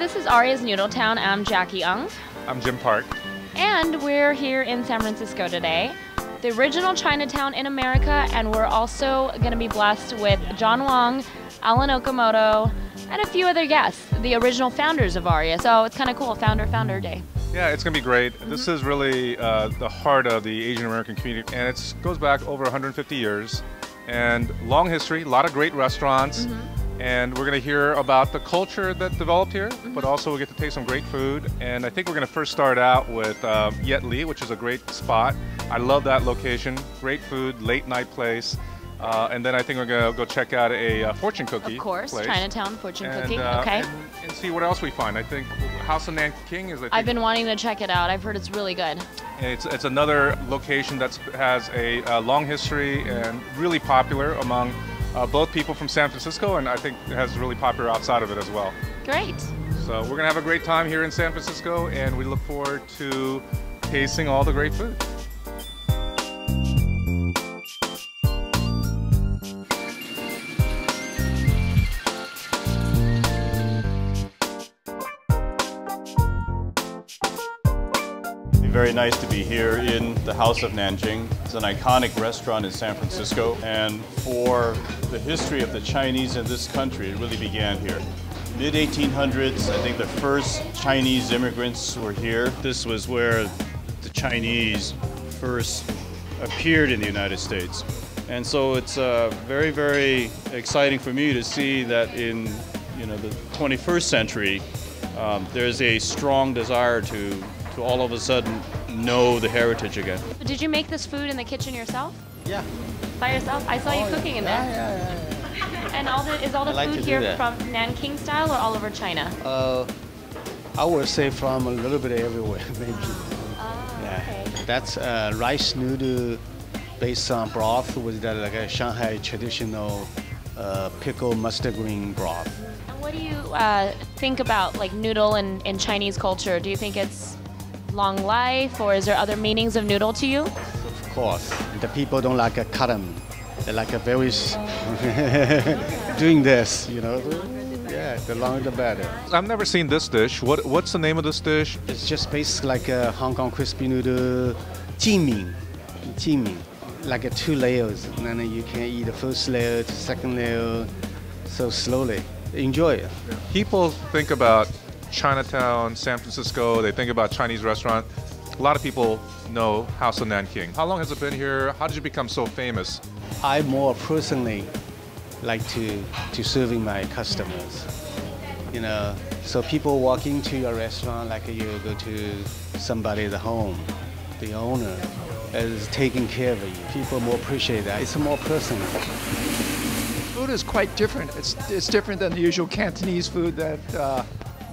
this is AREAA's Noodletown. I'm Jacki Ueng. I'm Jim Park. And we're here in San Francisco today, the original Chinatown in America, and we're also going to be blessed with John Wong, Alan Okamoto, and a few other guests, the original founders of AREAA. So it's kind of cool, Founder Day. Yeah, it's going to be great. This is really the heart of the Asian American community, and it goes back over 150 years, and long history, a lot of great restaurants. And we're going to hear about the culture that developed here, but also we'll get to taste some great food. And I think we're going to first start out with Yet Li, which is a great spot. I love that location. Great food, late night place. And then I think we're going to go check out a fortune cookie Of course, place. Chinatown fortune cookie. Okay. And see what else we find. I think House of Nanking is. I've been wanting to check it out. I've heard it's really good. It's another location that has a long history and really popular among both people from San Francisco, and I think it has really popular outside of it as well. Great. So we're going to have a great time here in San Francisco, and we look forward to tasting all the great food. Very nice to be here in the House of Nanking. It's an iconic restaurant in San Francisco, and for the history of the Chinese in this country, it really began here. Mid-1800s, I think the first Chinese immigrants were here. This was where the Chinese first appeared in the United States. And so it's very, very exciting for me to see that in the 21st century, there's a strong desire to all of a sudden know the heritage again. Did you make this food in the kitchen yourself? Yeah. By yourself? I saw you cooking in there. Yeah. And is all the food here from Nanking style or all over China? I would say from a little bit everywhere, maybe. Okay. That's rice noodle based on broth with like a Shanghai traditional pickle mustard green broth. And what do you think about like noodle in Chinese culture? Do you think it's long life, or is there other meanings of noodle to you? Of course. The people don't like a cut 'em. They like a very doing this, Yeah, the longer the better. I've never seen this dish. What's the name of this dish? It's just basically like a Hong Kong crispy noodle, jiming, like 2 layers. And then you can eat the first layer, the second layer, so slowly. Enjoy it. People think about Chinatown, San Francisco, they think about Chinese restaurant. A lot of people know House of Nanking. How long has it been here? How did you become so famous? I more personally like to serving my customers. So people walk into your restaurant like you go to somebody's home. The owner is taking care of you. People more appreciate that. It's more personal. Food is quite different. It's different than the usual Cantonese food that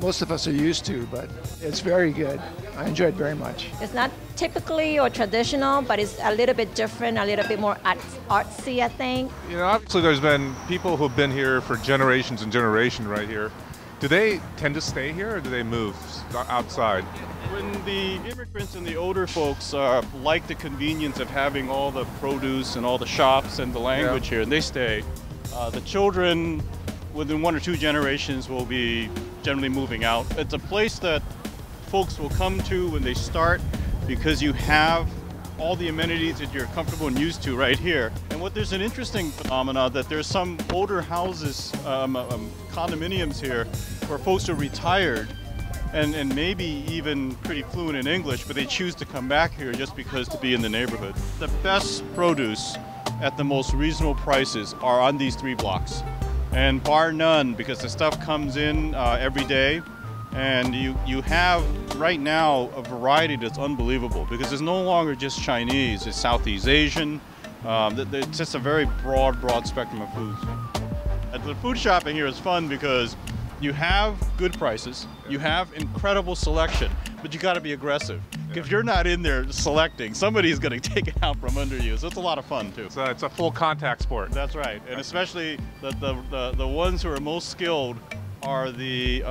most of us are used to, but it's very good. I enjoy it very much. It's not typically or traditional, but it's a little bit different, a little bit more artsy, I think. Obviously there's been people who've been here for generations and generations right here. Do they tend to stay here, or do they move outside? When the immigrants and the older folks like the convenience of having all the produce and all the shops and the language here, and they stay. The children, within 1 or 2 generations, will be generally moving out. It's a place that folks will come to when they start because you have all the amenities that you're comfortable and used to right here. And there's an interesting phenomena that there's some older houses, condominiums here, where folks are retired and maybe even pretty fluent in English, but they choose to come back here just because to be in the neighborhood. The best produce at the most reasonable prices are on these 3 blocks. And bar none, because the stuff comes in every day, and you have right now a variety that's unbelievable, because it's no longer just Chinese, it's Southeast Asian. It's just a very broad spectrum of foods. The food shopping here is fun because you have good prices, you have incredible selection, but you got to be aggressive. If you're not in there selecting, somebody's going to take it out from under you. So it's a lot of fun too. So it's a full contact sport. That's right, and especially the ones who are most skilled are the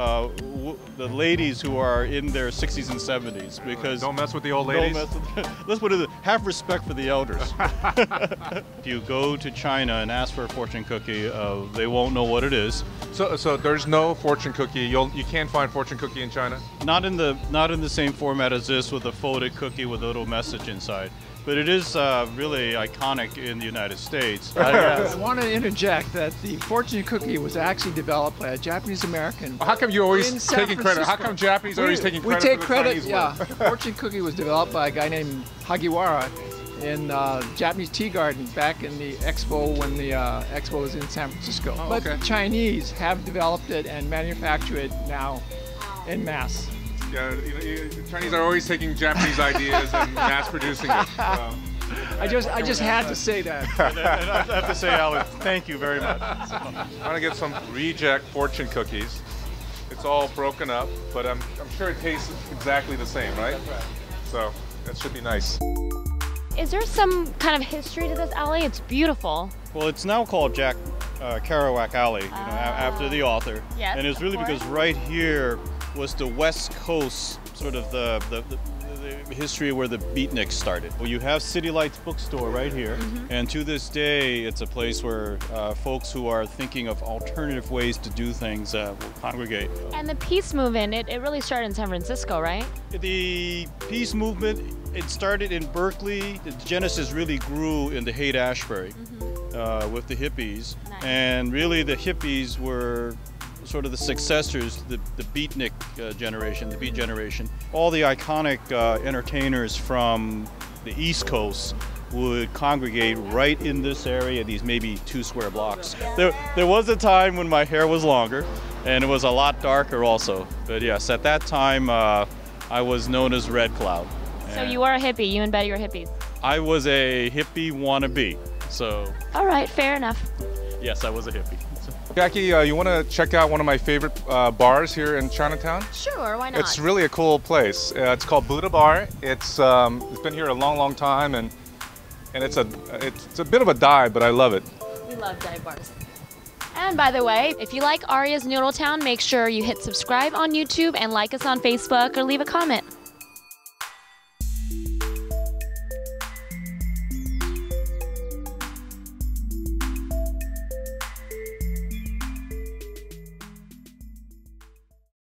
ladies who are in their 60s and 70s, because don't mess with the old ladies. Don't mess with, let's put it, have respect for the elders. If you go to China and ask for a fortune cookie, they won't know what it is. So there's no fortune cookie. You can't find fortune cookie in China. Not in the same format as this, with a folded cookie with a little message inside. But it is really iconic in the United States. I want to interject that the fortune cookie was actually developed by a Japanese American. How come you're always in San taking credit? How Francisco. come Japanese are always taking credit? We take for the credit. Chinese Yeah, word? the fortune cookie was developed by a guy named Hagiwara in Japanese tea garden back in the Expo when the Expo was in San Francisco. Oh, but okay. the Chinese have developed it and manufacture it now en masse. Yeah, the Chinese are always taking Japanese ideas and mass producing it. I just had to say that. And I have to say, Alan, thank you very much. I'm gonna get some reject fortune cookies. It's all broken up, but I'm sure it tastes exactly the same, right? That's right. So that should be nice. Is there some kind of history to this alley? It's beautiful. Well, it's now called Kerouac Alley, after the author. Yes, and it's really of course. because right here was the West Coast, sort of the history where the beatniks started. Well, you have City Lights bookstore right here, and to this day, it's a place where folks who are thinking of alternative ways to do things will congregate. And the peace movement, it really started in San Francisco, right? The peace movement, it started in Berkeley. The genesis really grew in the Haight-Ashbury with the hippies. Nice. And really the hippies were sort of the successors, the beatnik generation, the beat generation. All the iconic entertainers from the East Coast would congregate right in this area, these maybe 2 square blocks. There was a time when my hair was longer, and it was a lot darker also. But yes, at that time, I was known as Red Cloud. So you are a hippie. You and Betty are hippies. I was a hippie wannabe, so All right, fair enough. yes, I was a hippie. Jacki, you want to check out one of my favorite bars here in Chinatown? Sure, why not? It's really a cool place. It's called Buddha Bar. It's been here a long time, and it's a bit of a dive, but I love it. We love dive bars. And by the way, if you like AREAA's Noodletown, make sure you hit subscribe on YouTube and like us on Facebook or leave a comment.